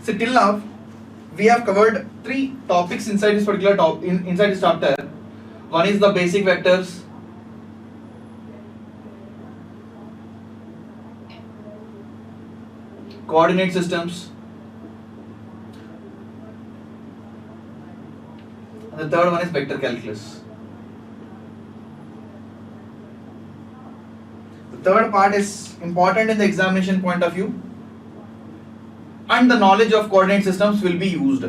So till now, we have covered three topics inside this particular inside this chapter. One is the basic vectors. Coordinate systems. And the third one is vector calculus. The third part is important in the examination point of view, and the knowledge of coordinate systems will be used.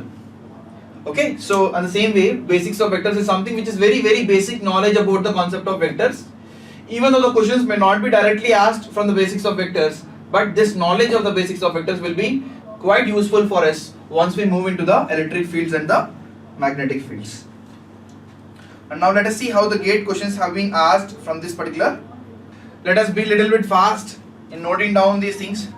Okay, so in the same way, basics of vectors is something which is very basic knowledge about the concept of vectors. Even though the questions may not be directly asked from the basics of vectors, but this knowledge of the basics of vectors will be quite useful for us once we move into the electric fields and the magnetic fields. And now let us see how the gate questions have been asked from this particular. Let us be a little bit fast in noting down these things.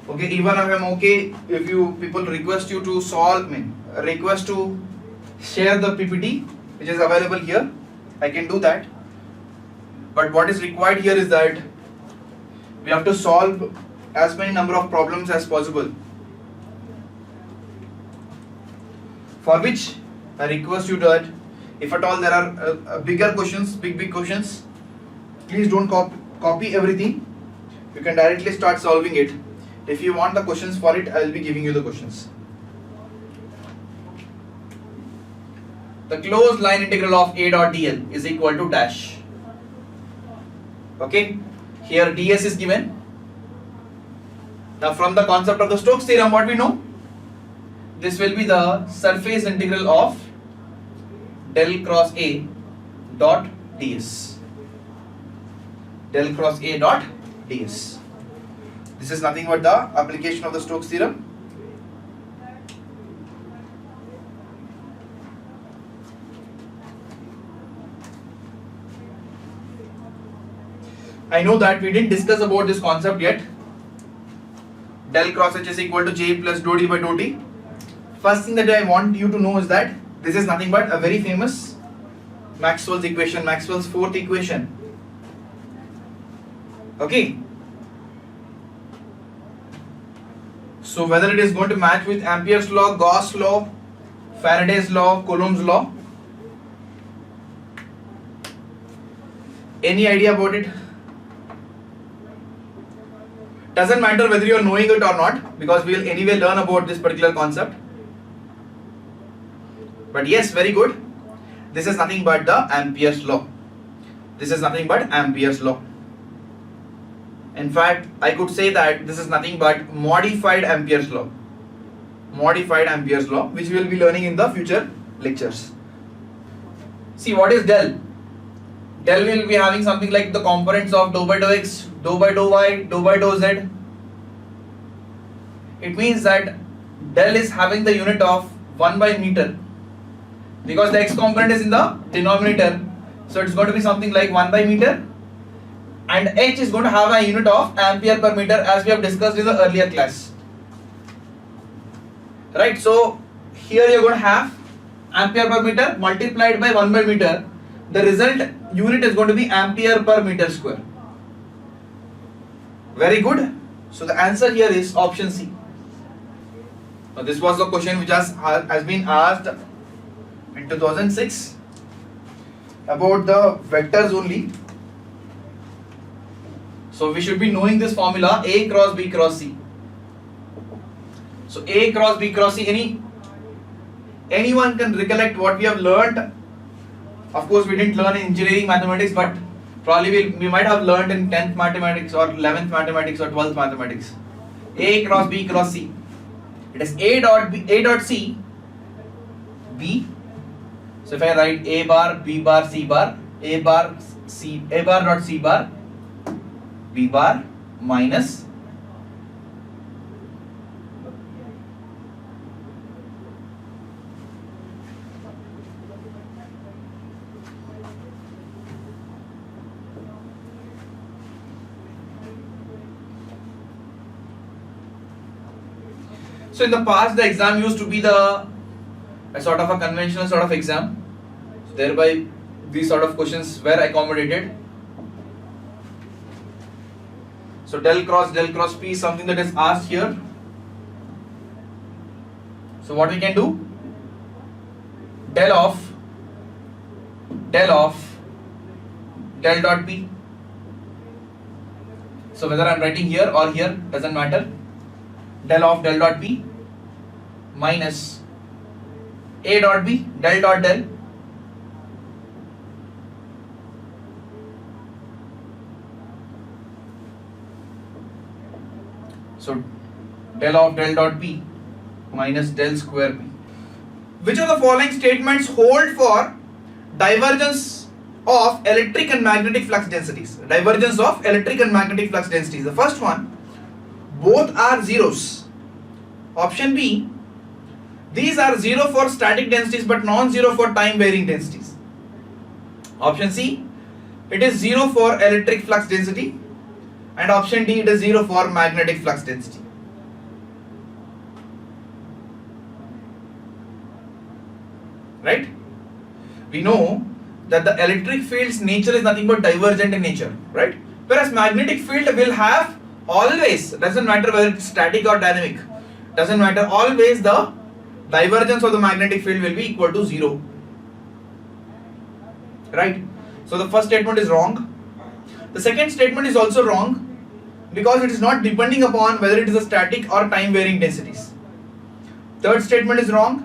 Okay, even if I'm okay, if you people request you to solve, request to share the PPT which is available here, I can do that. But what is required here is that we have to solve as many number of problems as possible. For which I request you that if at all there are bigger questions, big questions, please don't copy everything. You can directly start solving it. If you want the questions for it, I will be giving you the questions. The closed line integral of A dot dl is equal to dash. Okay, here ds is given. Now from the concept of the Stokes theorem, what we know? This will be the surface integral of del cross A dot ds. Del cross A dot ds. This is nothing but the application of the Stokes theorem. I know that we didn't discuss about this concept yet. Del cross H is equal to J plus dou D by dou T. First thing that I want you to know is that this is nothing but a very famous Maxwell's equation, Maxwell's fourth equation. Okay. So whether it is going to match with Ampere's law, Gauss law, Faraday's law, Coulomb's law, any idea about it? Doesn't matter whether you are knowing it or not, because we will anyway learn about this particular concept. But yes, very good. This is nothing but the Ampere's law. This is nothing but Ampere's law. In fact, I could say that this is nothing but modified Ampere's law. Modified Ampere's law, which we will be learning in the future lectures. See, what is del? Del will be having something like the components of dou by dou x, dou by dou y, dou by dou z. It means that del is having the unit of 1 by meter, because the x component is in the denominator. So it's going to be something like 1 by meter. And H is going to have a unit of ampere per meter, as we have discussed in the earlier class. Right, so here you are going to have ampere per meter multiplied by 1 by meter. The result unit is going to be ampere per meter square. Very good. So the answer here is option C. Now this was the question which has been asked in 2006 about the vectors only. So we should be knowing this formula, A cross B cross C. So A cross B cross C, anyone can recollect what we have learned? Of course we didn't learn in engineering mathematics, but probably we might have learned in 10th mathematics or 11th mathematics or 12th mathematics. A cross B cross C. It is A dot C B. So if I write A bar, B bar, C bar, A bar dot C bar, B bar minus So in the past, the exam used to be a sort of a conventional sort of exam. So thereby, these sort of questions were accommodated. So del cross P is something that is asked here. So what we can do? Del of del dot P. So whether I am writing here or here doesn't matter. Del dot P minus A dot B, del dot del. So del dot P minus del square P. Which of the following statements hold for divergence of electric and magnetic flux densities? Divergence of electric and magnetic flux densities. The first one, both are zeros. Option B, these are zero for static densities but non-zero for time varying densities. Option C, it is zero for electric flux density, and option D, it is zero for magnetic flux density. Right? We know that the electric field's nature is nothing but divergent in nature, right? Whereas magnetic field will have always, doesn't matter whether it's static or dynamic, doesn't matter, always the divergence of the magnetic field will be equal to zero. Right? So the first statement is wrong. The second statement is also wrong because it is not depending upon whether it is a static or time varying densities. Third statement is wrong,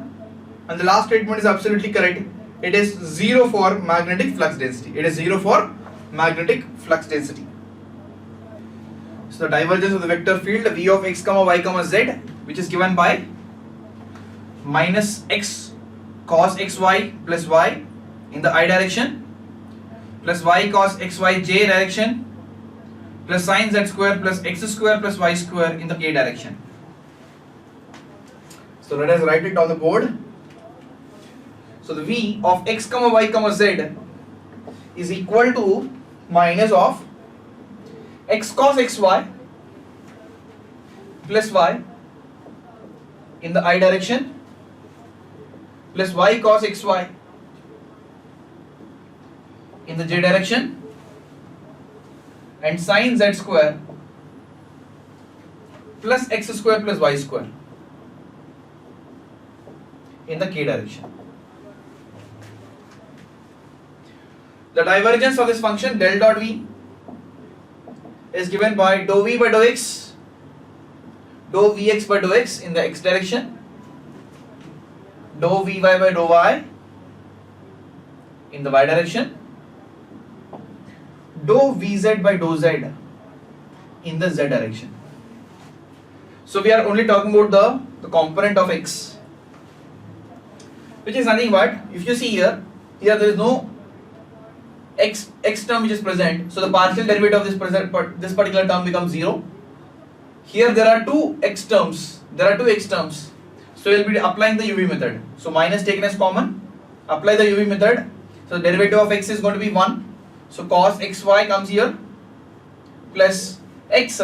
and the last statement is absolutely correct. It is zero for magnetic flux density. It is zero for magnetic flux density. So the divergence of the vector field V of x comma y comma z, which is given by minus x cos xy plus y in the I direction, plus y cos xy j direction, plus sin z square plus x square plus y square in the k direction. So let us write it on the board. So the V of x comma y comma z is equal to minus of x cos xy plus y in the I direction plus y cos xy in the j direction and sin z square plus x square plus y square in the k direction. The divergence of this function del dot V is given by dou V by dou x, dou Vx by dou x in the x direction, dou Vy by dou y in the y direction, dou Vz by dou z in the z direction. So we are only talking about the component of x, which is nothing but, if you see here there is no x term which is present, so the partial derivative of this particular term becomes 0. Here there are two x terms, so we will be applying the UV method. So minus taken as common, apply the UV method. So the derivative of x is going to be 1, so cos xy comes here plus x,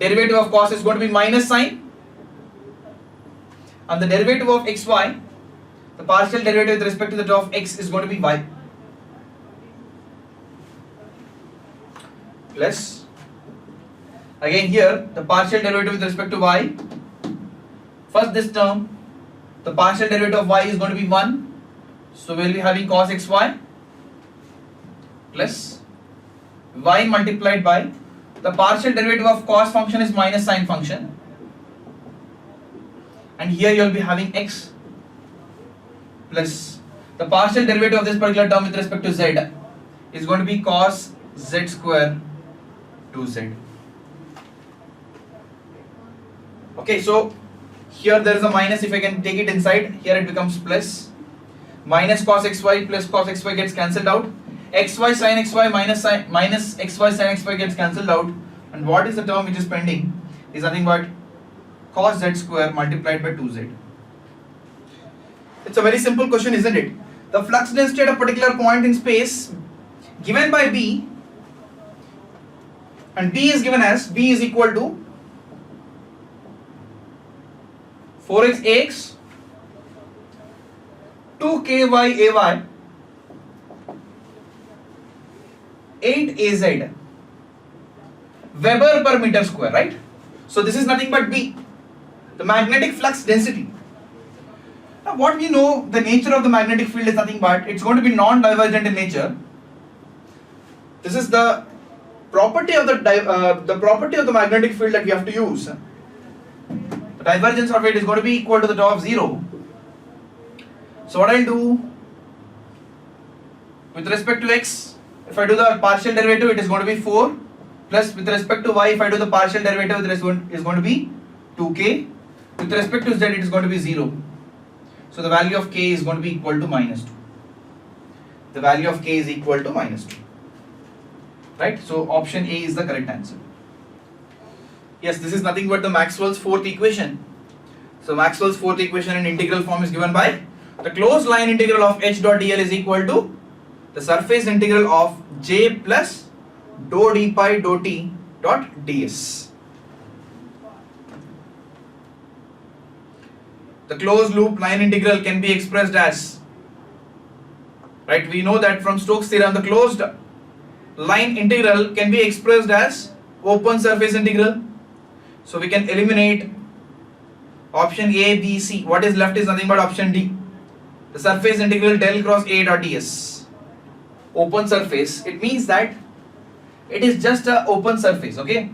derivative of cos is going to be minus sin, and the derivative of xy, the partial derivative with respect to the term of x is going to be y, plus again here the partial derivative with respect to y. First this term, the partial derivative of y is going to be 1, so we will be having cos xy plus y multiplied by the partial derivative of cos function is minus sin function, and here you will be having x plus the partial derivative of this particular term with respect to z is going to be cos z square 2z. Okay, so here there is a minus. If I can take it inside, here it becomes plus. Minus cos xy plus cos xy gets cancelled out. Xy sin xy minus xy sin xy gets cancelled out. And what is the term which is pending? Is nothing but cos z square multiplied by 2z. It's a very simple question, isn't it? The flux density at a particular point in space given by B, and B is given as B is equal to 4x ax 2ky ay 8 az Weber per meter square, right? So this is nothing but B, the magnetic flux density. Now what we know, the nature of the magnetic field is nothing but it's going to be non-divergent in nature. This is the property of the property of the magnetic field that we have to use. The divergence of it is going to be equal to the tau of 0. So what I'll do with respect to x, if I do the partial derivative, it is going to be 4, plus with respect to y, if I do the partial derivative, it is going to be 2k. With respect to z, it is going to be 0. So the value of k is going to be equal to -2. The value of k is equal to -2. Right? So option A is the correct answer. Yes, this is nothing but the Maxwell's fourth equation. So Maxwell's fourth equation in integral form is given by the closed line integral of h dot dl is equal to the surface integral of j plus dou d pi dou t dot ds. The closed loop line integral can be expressed as, right, we know that from Stokes theorem the closed line integral can be expressed as open surface integral. So we can eliminate option A, B, C. What is left is nothing but option D, the surface integral del cross A dot ds. Open surface, it means that it is just a open surface, okay?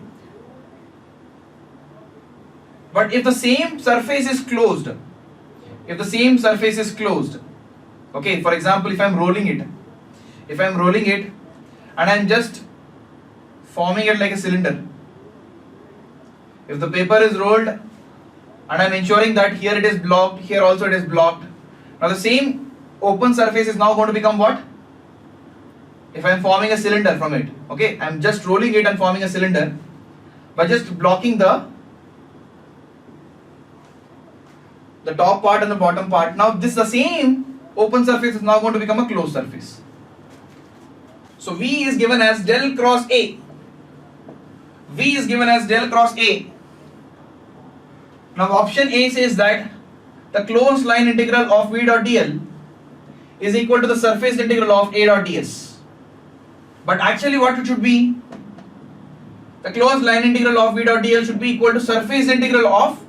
But if the same surface is closed, okay, for example, if I am rolling it and I am just forming it like a cylinder, if the paper is rolled and I am ensuring that here it is blocked, here also it is blocked, now the same open surface is now going to become what? If I am forming a cylinder from it, okay, I am just rolling it and forming a cylinder by just blocking the top part and the bottom part. Now this the same open surface is now going to become a closed surface. So V is given as del cross A. V is given as del cross A. Now option A says that the closed line integral of V dot dl is equal to the surface integral of A dot ds. But actually what it should be? The closed line integral of V dot dl should be equal to surface integral of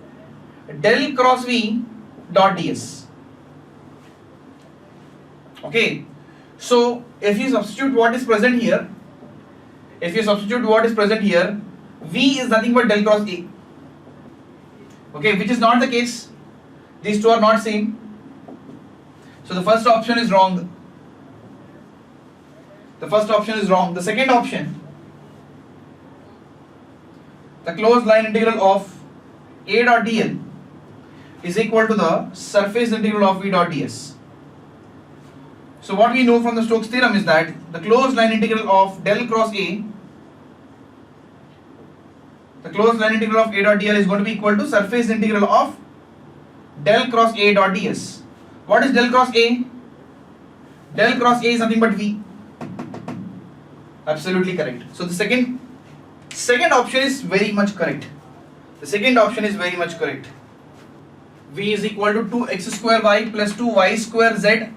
del cross V dot ds. Okay, so if you substitute what is present here, V is nothing but del cross A. Okay, which is not the case. These two are not same. So the first option is wrong. The second option, the closed line integral of A dot dl is equal to the surface integral of V dot ds. So what we know from the Stokes theorem is that the closed line integral of del cross A, the closed line integral of A dot dl is going to be equal to surface integral of del cross A dot ds. What is del cross A? Del cross A is nothing but V. Absolutely correct. So the second option is very much correct. V is equal to 2x square y plus 2y square z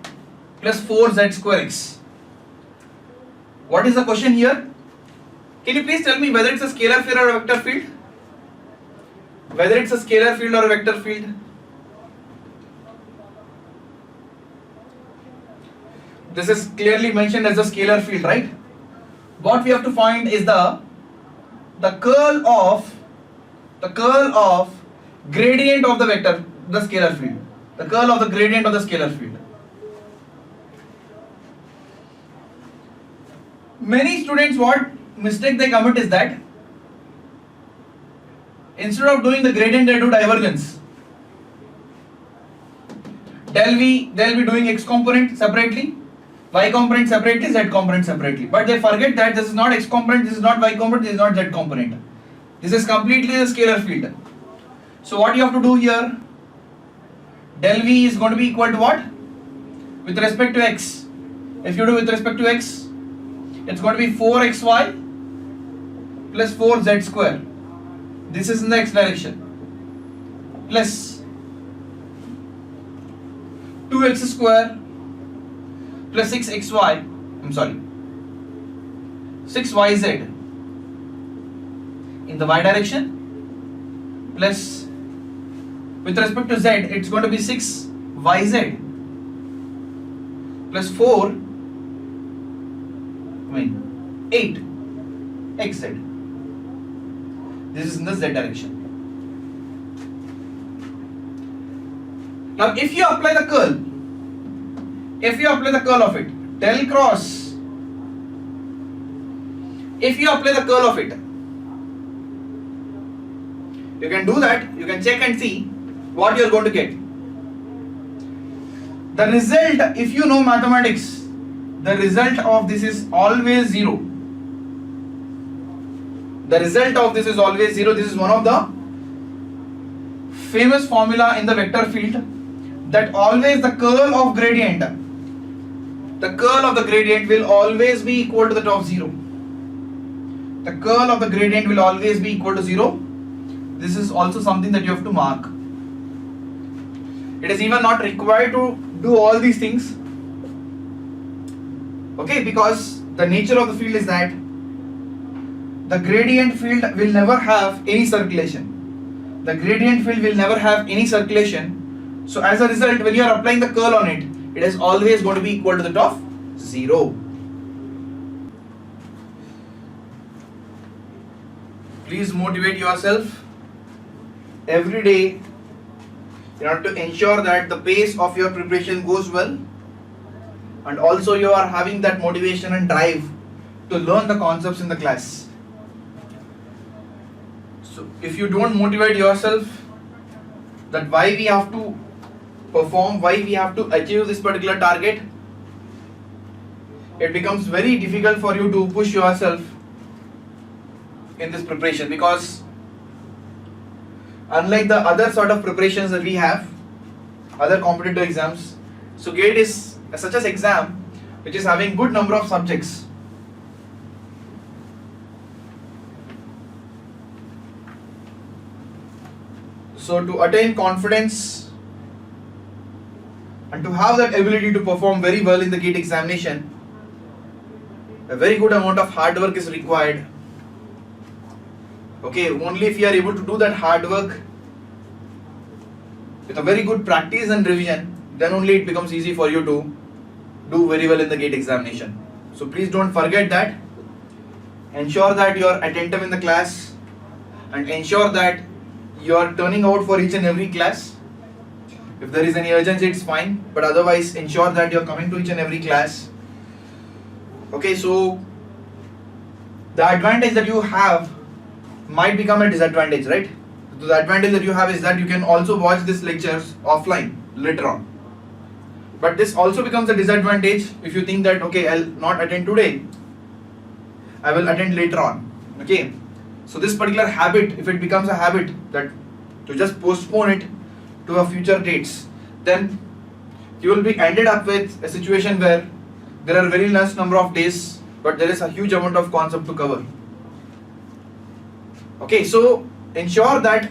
plus 4z square x. What is the question here? Can you please tell me whether it's a scalar field or a vector field? This is clearly mentioned as a scalar field, right? What we have to find is the curl of gradient of the vector, the scalar field. The curl of the gradient of the scalar field. Many students, what mistake they commit is that instead of doing the gradient, they do divergence. They'll be doing x component separately, y component separately, z component separately. But they forget that this is not x component, this is not y component, this is not z component. This is completely a scalar field. So what you have to do here, del v is going to be equal to what? With respect to x. If you do with respect to x, it's going to be 4xy plus 4z square. This is in the x direction. Plus 2x square plus 6xy, 6yz in the y direction plus with respect to z it's going to be 6 yz plus 4 8 xz. This is in the z direction. Now if you apply the curl of it, del cross, if you apply the curl of it, you can do that, you can check and see what you are going to get. The result, if you know mathematics, the result of this is always 0. The result of this is always 0. This is one of the famous formula in the vector field, that always the curl of gradient, the curl of the gradient will always be equal to that of 0. The curl of the gradient will always be equal to 0. This is also something that you have to mark. It is even not required to do all these things, okay, because the nature of the field is that the gradient field will never have any circulation. The gradient field will never have any circulation. So as a result, when you are applying the curl on it, it is always going to be equal to that of 0. Please motivate yourself every day in order to ensure that the pace of your preparation goes well, and also you are having that motivation and drive to learn the concepts in the class. So if you don't motivate yourself that why we have to perform, why we have to achieve this particular target, it becomes very difficult for you to push yourself in this preparation, because unlike the other sort of preparations that we have, other competitive exams, so GATE is such an exam which is having good number of subjects. So to attain confidence and to have that ability to perform very well in the GATE examination, a very good amount of hard work is required. Okay, only if you are able to do that hard work with a very good practice and revision, then only it becomes easy for you to do very well in the GATE examination. So please don't forget that. Ensure that you are attentive in the class and ensure that you are turning out for each and every class. If there is any urgency, it's fine, but otherwise ensure that you are coming to each and every class. Okay, so the advantage that you have might become a disadvantage, right? So the advantage that you have is that you can also watch these lectures offline later on. But this also becomes a disadvantage if you think that, okay, I'll not attend today, I will attend later on. Okay, so this particular habit, if it becomes a habit that to just postpone it to a future dates, then you will be ended up with a situation where there are very less number of days, but there is a huge amount of concept to cover. Okay, so ensure that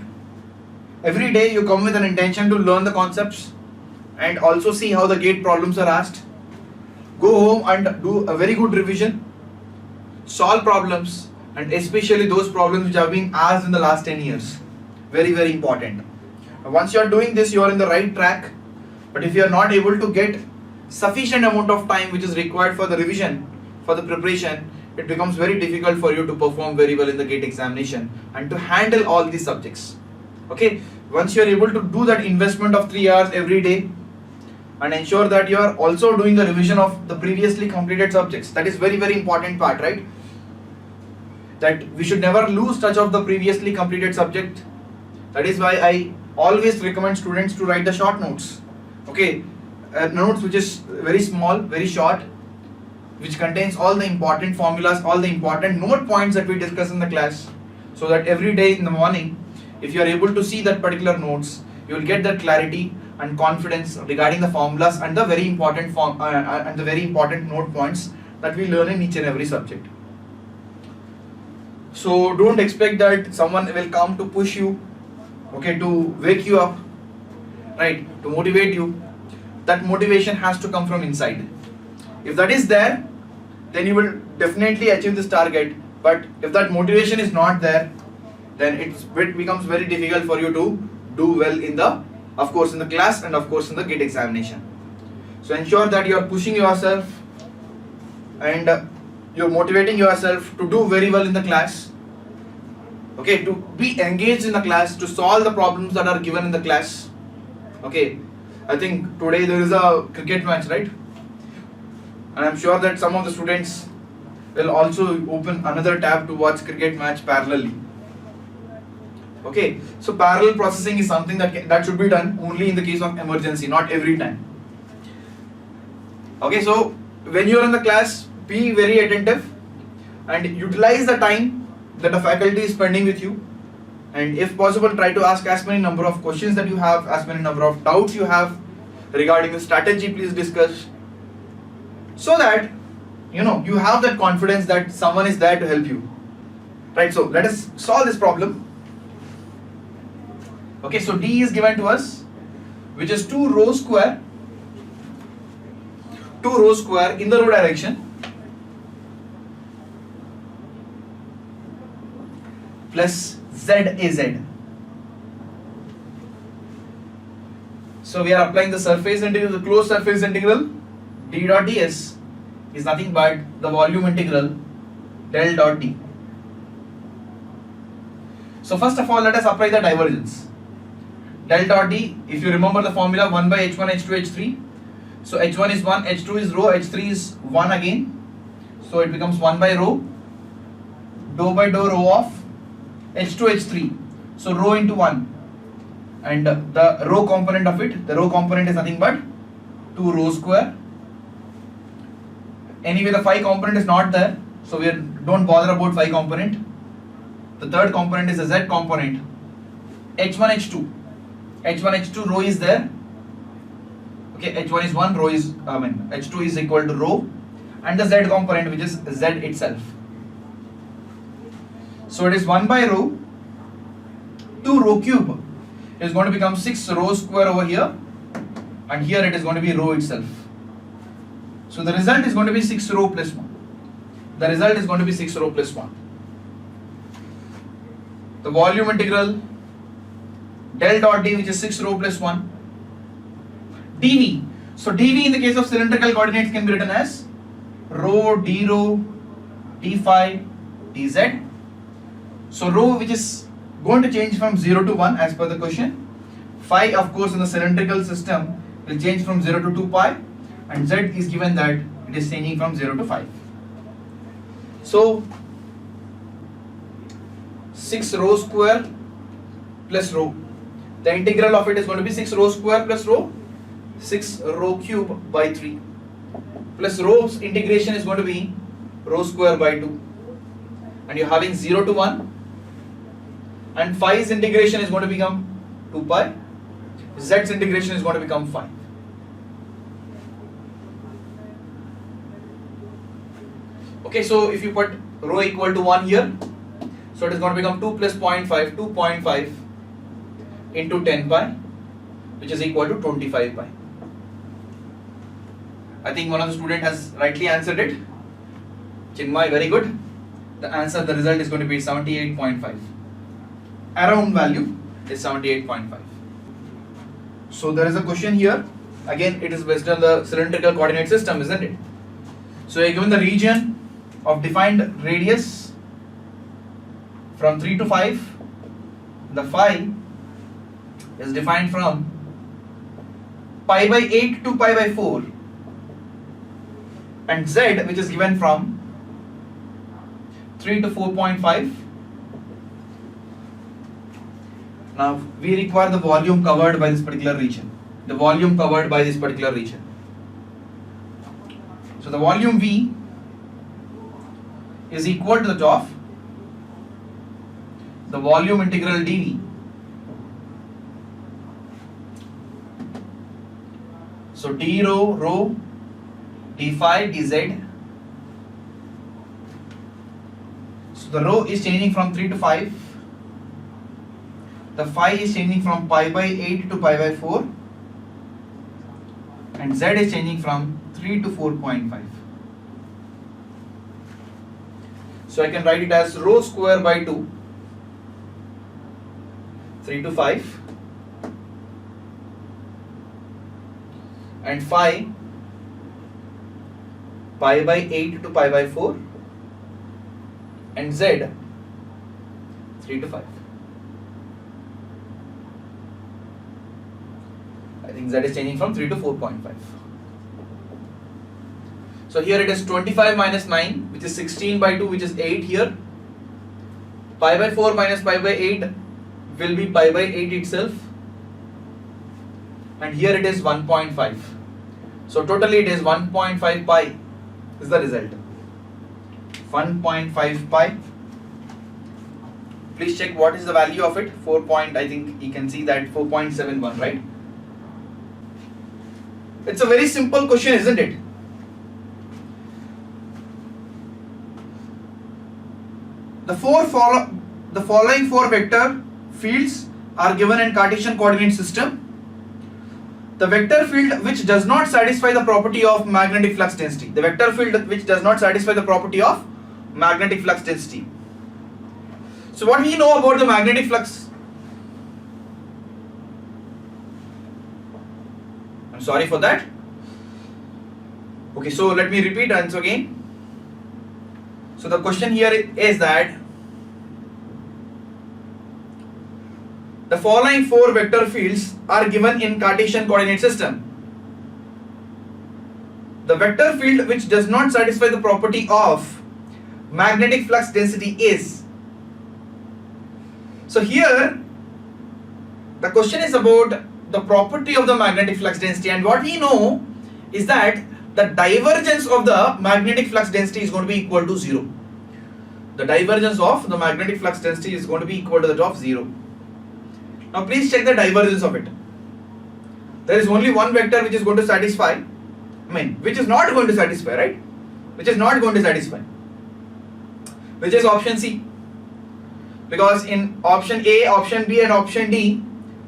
every day you come with an intention to learn the concepts and also see how the GATE problems are asked. Go home and do a very good revision, solve problems, and especially those problems which have been asked in the last 10 years. Very, very important. Once you are doing this, you are in the right track. But if you are not able to get sufficient amount of time which is required for the revision, for the preparation, it becomes very difficult for you to perform very well in the GATE examination and to handle all these subjects. Okay, once you are able to do that investment of 3 hours every day and ensure that you are also doing the revision of the previously completed subjects, that is very, very important part, right? That we should never lose touch of the previously completed subject. That is why I always recommend students to write the short notes. Okay, notes which is very small, very short, which contains all the important formulas, all the important note points that we discuss in the class, so that every day in the morning, if you are able to see that particular notes, you will get that clarity and confidence regarding the formulas and the very important note points that we learn in each and every subject. So don't expect that someone will come to push you, okay, to wake you up, right, to motivate you. That motivation has to come from inside. If that is there, then you will definitely achieve this target. But if that motivation is not there, then it becomes very difficult for you to do well in the, of course, in the class and of course in the GATE examination. So ensure that you are pushing yourself and you're motivating yourself to do very well in the class. Okay, to be engaged in the class, to solve the problems that are given in the class. Okay, I think today there is a cricket match, right? And I'm sure that some of the students will also open another tab to watch cricket match parallelly. Okay, so parallel processing is something that should be done only in the case of emergency, not every time. Okay, so when you are in the class, be very attentive and utilize the time that the faculty is spending with you, and if possible try to ask as many number of questions that you have, as many number of doubts you have regarding the strategy, please discuss, so that you have that confidence that someone is there to help you, right? So let us solve this problem. Okay, so D is given to us, which is 2 rho square in the rho direction plus ZAZ. So we are applying the surface integral, the closed surface integral D dot ds is nothing but the volume integral del dot D. So first of all, let us apply the divergence. Del dot D, if you remember the formula, 1 by h1, h2, h3. So h1 is 1, h2 is rho, h3 is 1 again. So it becomes 1 by rho, dou by dou rho of h2, h3. So rho into 1. And the rho component of it, the rho component is nothing but 2 rho square. Anyway, the phi component is not there, so we don't bother about phi component. The third component is the z component. h1, h2. h1, h2, rho is there. Okay, h1 is 1, h2 is equal to rho, and the z component, which is z itself. So it is 1 by rho, 2 rho cube is going to become 6 rho square over here, and here it is going to be rho itself. So the result is going to be 6 rho plus 1. The result is going to be 6 rho plus 1. The volume integral del dot D, which is 6 rho plus 1, dV. So dV in the case of cylindrical coordinates can be written as rho d rho d phi dz. So rho, which is going to change from 0 to 1 as per the question. Phi, of course, in the cylindrical system will change from 0 to 2 pi, and z is given that it is changing from 0 to 5. So 6 rho square plus rho, the integral of it is going to be 6 rho square plus rho, 6 rho cube by 3, plus rho's integration is going to be rho square by 2, and you're having 0 to 1, and phi's integration is going to become 2 pi, z's integration is going to become 5. Okay, so if you put rho equal to 1 here, so it is going to become 2 plus 0.5, 2.5 into 10 pi, which is equal to 25 pi. I think one of the students has rightly answered it. Chinmay, very good. The answer, the result is going to be 78.5. Around value is 78.5. So there is a question here. Again, it is based on the cylindrical coordinate system, isn't it? So you are given the region of defined radius from 3 to 5. The phi is defined from pi by 8 to pi by 4, and z, which is given from 3 to 4.5. Now we require the volume covered by this particular region. The volume covered by this particular region. So the volume V is equal to the of the volume integral dV. So d rho d phi dz. So the rho is changing from 3 to 5. The phi is changing from pi by 8 to pi by 4, and z is changing from 3 to 4.5. So I can write it as rho square by 2 3 to 5, and phi pi by 8 to pi by 4, and z 3 to 5. I think z is changing from 3 to 4.5. So here it is 25 minus 9, which is 16 by 2, which is 8 here. Pi by 4 minus pi by 8 will be pi by 8 itself. And here it is 1.5. So totally it is 1.5 pi is the result. 1.5 pi. Please check what is the value of it. 4 point, I think you can see that 4.71, right? It's a very simple question, isn't it? The following four vector fields are given in Cartesian coordinate system. The vector field which does not satisfy the property of magnetic flux density. The vector field which does not satisfy the property of magnetic flux density. So what we know about the magnetic flux? I'm sorry for that. Okay, so let me repeat once again. So the question here is that the following four vector fields are given in Cartesian coordinate system. The vector field which does not satisfy the property of magnetic flux density is. So here the question is about the property of the magnetic flux density, and what we know is that the divergence of the magnetic flux density is going to be equal to 0. The divergence of the magnetic flux density is going to be equal to that of 0. Now please check the divergence of it. There is only one vector which is going to satisfy, which is not going to satisfy, right? Which is not going to satisfy. Which is option C. Because in option A, option B and option D,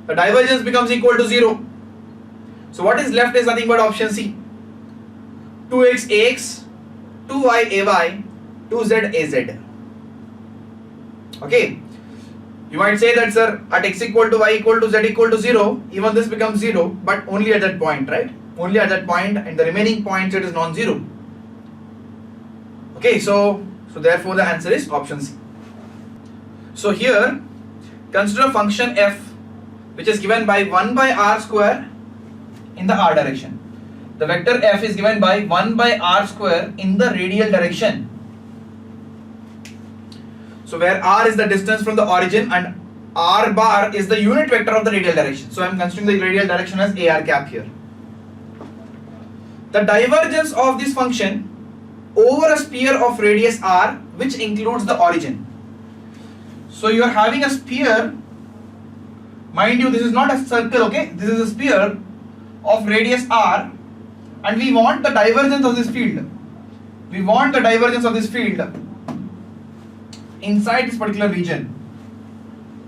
the divergence becomes equal to 0. So what is left is nothing but option C. 2x ax, 2y ay, 2z az. Okay. You might say that, sir, at x equal to y equal to z equal to 0, even this becomes 0, but only at that point, right? Only at that point, and the remaining points it is non-zero. Okay, so therefore the answer is option C. So here, consider function f, which is given by 1 by r square in the r direction. The vector f is given by 1 by r square in the radial direction. So where r is the distance from the origin and r bar is the unit vector of the radial direction. So I am considering the radial direction as ar cap here. The divergence of this function over a sphere of radius r, which includes the origin. So you are having a sphere, mind you, this is not a circle, okay? This is a sphere of radius r, and we want the divergence of this field. We want the divergence of this field inside this particular region.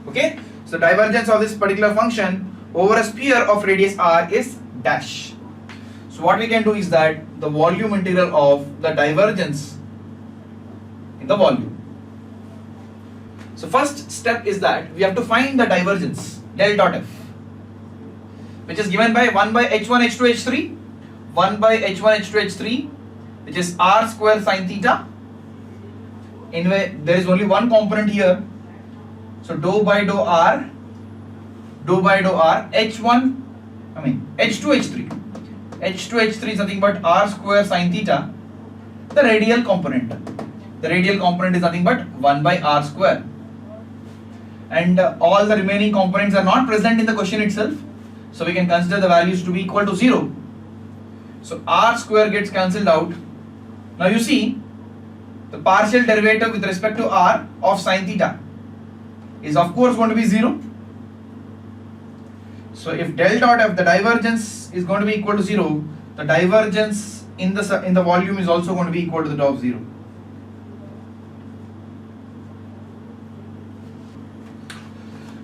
Okay? So divergence of this particular function over a sphere of radius r is dash. So what we can do is that the volume integral of the divergence in the volume. So first step is that we have to find the divergence del dot f, which is given by 1 by h1 h2 h3, 1 by h1 h2 h3, which is r square sine theta. Anyway, there is only one component here, so dou by dou r h1, h2 h3. H2 h3 is nothing but r square sine theta, the radial component. The radial component is nothing but 1 by r square. And all the remaining components are not present in the question itself, so we can consider the values to be equal to 0. So r square gets cancelled out. Now you see, the partial derivative with respect to r of sine theta is of course going to be 0. So if del dot f, the divergence is going to be equal to 0, the divergence in the volume is also going to be equal to the dot of 0.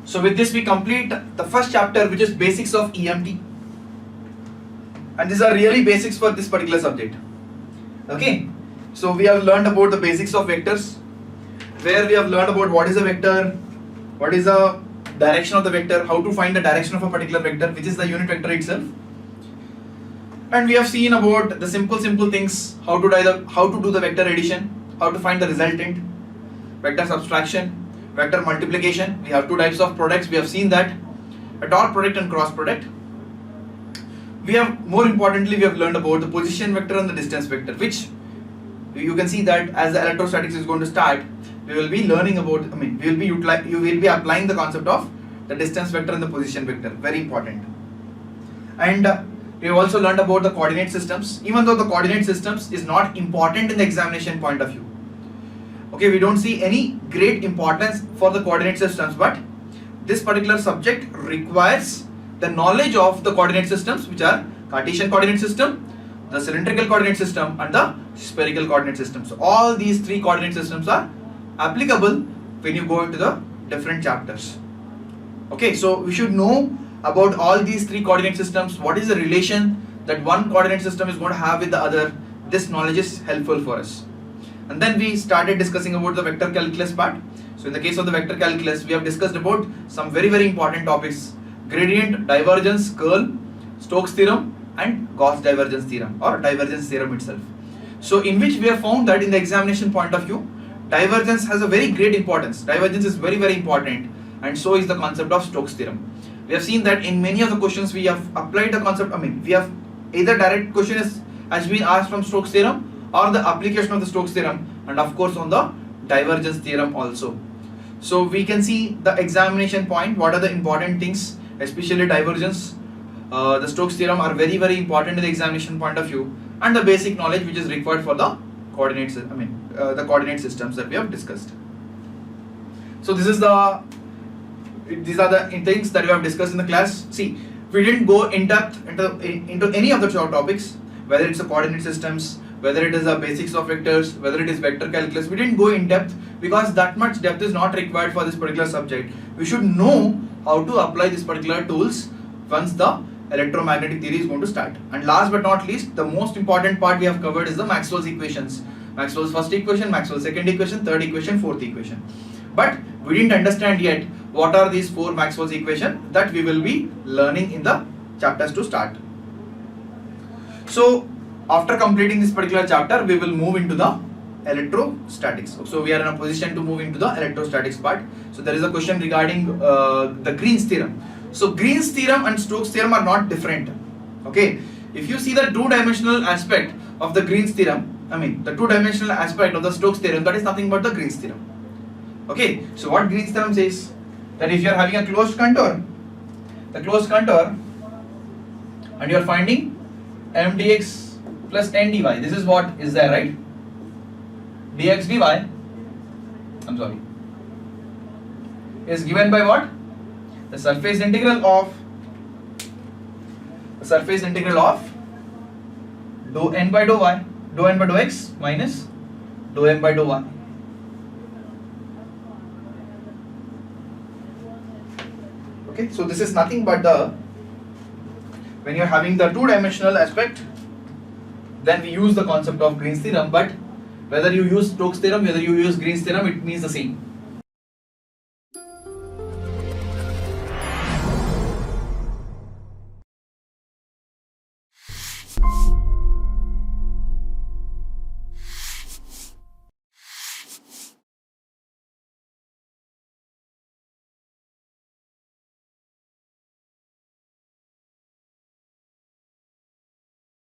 So with this we complete the first chapter, which is basics of EMT, and these are really basics for this particular subject. Okay, so we have learned about the basics of vectors, where we have learned about what is a vector, what is a direction of the vector, how to find the direction of a particular vector, which is the unit vector itself. And we have seen about the simple things, how to do the vector addition, how to find the resultant, vector subtraction, vector multiplication. We have two types of products, we have seen that, a dot product and cross product. We have, more importantly, we have learned about the position vector and the distance vector, which you can see that as the electrostatics is going to start, we will be learning about, you will be applying the concept of the distance vector and the position vector, very important. And we have also learned about the coordinate systems, even though the coordinate systems is not important in the examination point of view. Okay, we don't see any great importance for the coordinate systems, but this particular subject requires the knowledge of the coordinate systems, which are Cartesian coordinate system, the cylindrical coordinate system, and the spherical coordinate system. So all these three coordinate systems are applicable when you go into the different chapters. Okay, so we should know about all these three coordinate systems, what is the relation that one coordinate system is going to have with the other. This knowledge is helpful for us. And then we started discussing about the vector calculus part. So in the case of the vector calculus, we have discussed about some very important topics: gradient, divergence, curl, Stokes theorem, and Gauss divergence theorem, or divergence theorem itself. So in which we have found that in the examination point of view, divergence has a very great importance. Divergence is very important, and so is the concept of Stokes theorem. We have seen that in many of the questions we have applied the concept, we have either direct question has been asked from Stokes theorem, or the application of the Stokes theorem, and of course on the divergence theorem also. So we can see the examination point, what are the important things, especially divergence, the Stokes theorem are very important in the examination point of view, and the basic knowledge which is required for the coordinates, the coordinate systems that we have discussed. So these are the things that we have discussed in the class. See, we didn't go in depth into any of the topics, whether it's the coordinate systems, whether it is the basics of vectors, whether it is vector calculus. We didn't go in depth because that much depth is not required for this particular subject. We should know how to apply these particular tools once the electromagnetic theory is going to start. And last but not least, the most important part we have covered is the Maxwell's equations. Maxwell's first equation, Maxwell's second equation, third equation, fourth equation. But we didn't understand yet what are these four Maxwell's equations that we will be learning in the chapters to start. So after completing this particular chapter, we will move into the electrostatics. So we are in a position to move into the electrostatics part. So there is a question regarding the Green's theorem. So Green's theorem and Stokes theorem are not different. Okay, if you see the two-dimensional aspect of the Green's theorem, the two-dimensional aspect of the Stokes theorem, that is nothing but the Green's theorem. Okay, so what Green's theorem says, that if you are having a closed contour, and you are finding m dx plus n dy, this is what is there, right? Dx dy, is given by what? The surface integral of dou n by dou y, dou n by dou x minus dou m by dou y. Okay, so this is nothing but when you are having the two-dimensional aspect, then we use the concept of Green's theorem. But whether you use Stokes theorem, whether you use Green's theorem, it means the same.